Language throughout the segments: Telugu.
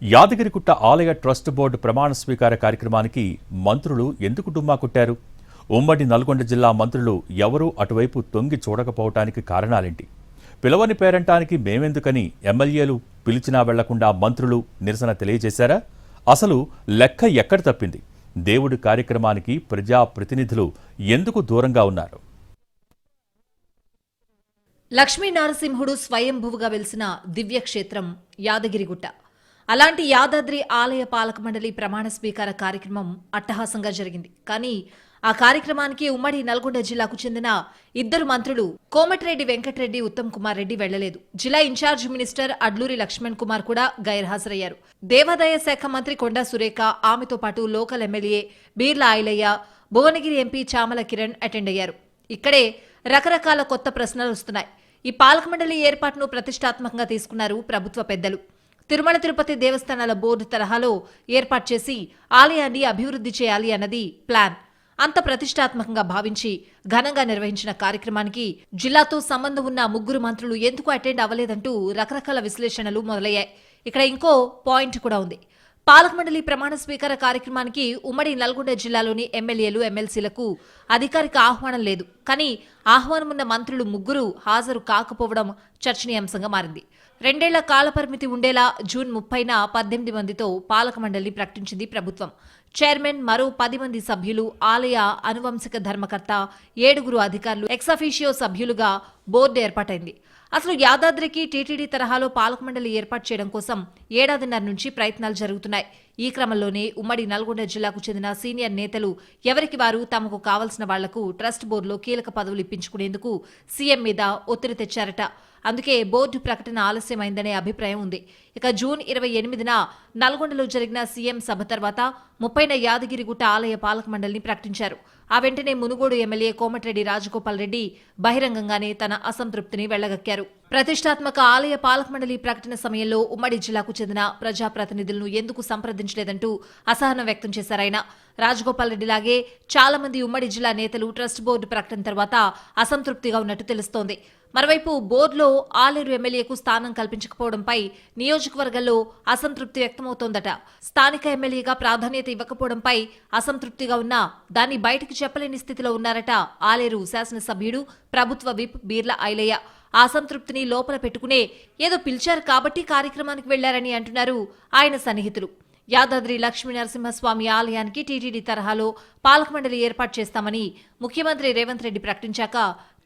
యాదగిరిగుట్ట ఆలయ ట్రస్ట్ బోర్డు ప్రమాణ స్వీకార కార్యక్రమానికి మంత్రులు ఎందుకు డుమ్మా కొట్టారు? ఉమ్మడి నల్గొండ జిల్లా మంత్రులు ఎవరూ అటువైపు తొంగి చూడకపోవటానికి కారణాలేంటి? పిలవని పేరంటానికి మేమెందుకని ఎమ్మెల్యేలు పిలిచినా వెళ్లకుండా మంత్రులు నిరసన తెలియజేశారా? అసలు లెక్క ఎక్కడ తప్పింది? దేవుడి కార్యక్రమానికి ప్రజాప్రతినిధులు ఎందుకు దూరంగా ఉన్నారు? లక్ష్మీ నరసింహుడు స్వయంభువుగా వెలిసిన దివ్యక్షేత్రం యాదగిరిగుట్ట. అలాంటి యాదాద్రి ఆలయ పాలక మండలి ప్రమాణ స్వీకార కార్యక్రమం అట్టహాసంగా జరిగింది. కానీ ఆ కార్యక్రమానికి ఉమ్మడి నల్గొండ జిల్లాకు చెందిన ఇద్దరు మంత్రులు కోమటిరెడ్డి వెంకటరెడ్డి, ఉత్తమ్ కుమార్ రెడ్డి వెళ్లలేదు. జిల్లా ఇన్ఛార్జ్ మినిస్టర్ అడ్లూరి లక్ష్మణ్ కుమార్ కూడా గైర్హాజరయ్యారు. దేవాదాయ శాఖ మంత్రి కొండా సురేఖ, ఆమెతో పాటు local MLA Beerla Ailaiah, Bhuvanagiri MP Chamala Kiran attend అయ్యారు. ఇక్కడే రకరకాల కొత్త ప్రశ్నలు వస్తున్నాయి. ఈ పాలక మండలి ఏర్పాటును ప్రతిష్టాత్మకంగా తీసుకున్నారు ప్రభుత్వ పెద్దలు. తిరుమల తిరుపతి దేవస్థానాల బోర్డు తరహాలో ఏర్పాటు చేసి ఆలయాన్ని అభివృద్ధి చేయాలి అన్నది ప్లాన్. అంత ప్రతిష్టాత్మకంగా భావించి ఘనంగా నిర్వహించిన కార్యక్రమానికి జిల్లాతో సంబంధం ఉన్న ముగ్గురు మంత్రులు ఎందుకు అటెండ్ అవ్వలేదంటూ రకరకాల విశ్లేషణలు మొదలయ్యాయి. ఇక్కడ ఇంకో పాయింట్ కూడా ఉంది. పాలక మండలి ప్రమాణ స్వీకార కార్యక్రమానికి ఉమ్మడి నల్గొండ జిల్లాలోని ఎమ్మెల్యేలు, ఎమ్మెల్సీలకు అధికారిక ఆహ్వానం లేదు. కానీ ఆహ్వానమున్న మంత్రులు ముగ్గురు హాజరు కాకపోవడం చర్చనీయాంశంగా మారింది. 2 ఏళ్ల కాలపరిమితి ఉండేలా జూన్ 30న 18 మందితో పాలక మండలిని ప్రకటించింది ప్రభుత్వం. చైర్మన్, మరో 10 మంది సభ్యులు, ఆలయ అనువంశిక ధర్మకర్త, 7 అధికారులు, ఎక్సాఫిషియో సభ్యులుగా బోర్డు ఏర్పాటైంది. అసలు యాదాద్రికి టీటీడీ తరహాలో పాలక మండలి ఏర్పాటు చేయడం కోసం ఏడాదిన్నర నుంచి ప్రయత్నాలు జరుగుతున్నాయి. ఈ క్రమంలోనే ఉమ్మడి నల్గొండ జిల్లాకు చెందిన సీనియర్ నేతలు ఎవరికి వారు తమకు కావలసిన వాళ్లకు ట్రస్ట్ బోర్డులో కీలక పదవులు ఇప్పించుకునేందుకు సీఎం మీద ఒత్తిడి తెచ్చారట. అందుకే బోర్డు ప్రకటన ఆలస్యమైందనే అభిప్రాయం ఉంది. ఇక జూన్ 28న నల్గొండలో జరిగిన సీఎం సభ తర్వాత 30న యాదగిరిగుట్ట ఆలయ పాలక మండలిని ప్రకటించారు. ఆ వెంటనే మునుగోడు ఎమ్మెల్యే కోమటిరెడ్డి రాజగోపాల్ రెడ్డి బహిరంగంగానే తన అసంతృప్తిని వెళ్లగక్కారు. ప్రతిష్టాత్మక ఆలయ పాలక మండలి ప్రకటన సమయంలో ఉమ్మడి జిల్లాకు చెందిన ప్రజాప్రతినిధులను ఎందుకు సంప్రదించలేదంటూ అసహనం వ్యక్తం చేశారాయన. రాజగోపాల్ రెడ్డిలాగే చాలా మంది ఉమ్మడి జిల్లా నేతలు ట్రస్ట్ బోర్డు ప్రకటన తర్వాత అసంతృప్తిగా ఉన్నట్టు తెలుస్తోంది. మరోవైపు బోర్డులో ఆలేరు ఎమ్మెల్యేకు స్థానం కల్పించకపోవడంపై నియోజకవర్గంలో అసంతృప్తి వ్యక్తమవుతోందట. స్థానిక ఎమ్మెల్యేగా ప్రాధాన్యత ఇవ్వకపోవడంపై అసంతృప్తిగా ఉన్నా దాన్ని బయటకు చెప్పలేని స్థితిలో ఉన్నారట ఆలేరు శాసనసభ్యుడు, ప్రభుత్వ విప్ బీర్ల ఆయలయ్య. ఆ అసంతృప్తిని లోపల పెట్టుకునే ఏదో పిలిచారు కాబట్టి కార్యక్రమానికి వెళ్లారని అంటున్నారు ఆయన సన్నిహితులు. యాదాద్రి లక్ష్మీ నరసింహస్వామి ఆలయానికి టీటీడీ తరహాలో పాలక మండలి ఏర్పాటు చేస్తామని ముఖ్యమంత్రి రేవంత్ రెడ్డి ప్రకటించాక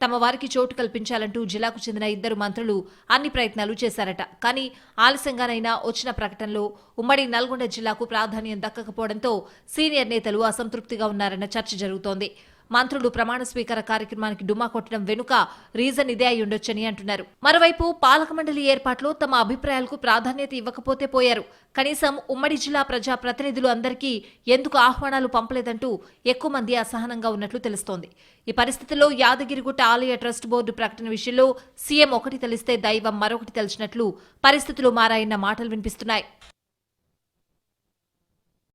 తమ వారికి చోటు కల్పించాలంటూ జిల్లాకు చెందిన 2 మంత్రులు అన్ని ప్రయత్నాలు చేశారట. కానీ ఆలస్యంగానైనా వచ్చిన ప్రకటనలో ఉమ్మడి నల్గొండ జిల్లాకు ప్రాధాన్యం దక్కకపోవడంతో సీనియర్ నేతలు అసంతృప్తిగా ఉన్నారన్న చర్చ జరుగుతోంది. మంత్రులు ప్రమాణ స్వీకార కార్యక్రమానికి డుమ్మా కొట్టడం వెనుక రీజన్ ఇదే అయి ఉండొచ్చని అంటున్నారు. మరోవైపు పాలక మండలి ఏర్పాట్లో తమ అభిప్రాయాలకు ప్రాధాన్యత ఇవ్వకపోతే పోయారు. కనీసం ఉమ్మడి జిల్లా ప్రజా ప్రతినిధులు అందరికీ ఎందుకు ఆహ్వానాలు పంపలేదంటూ ఎక్కువ మంది అసహనంగా ఉన్నట్లు తెలుస్తోంది. ఈ పరిస్థితుల్లో యాదగిరిగుట్ట ఆలయ ట్రస్ట్ బోర్డు ప్రకటన విషయంలో సీఎం ఒకటి తెలిస్తే దైవం మరొకటి తెలిసినట్లు పరిస్థితులు మారాయన్న మాటలు వినిపిస్తున్నాయి.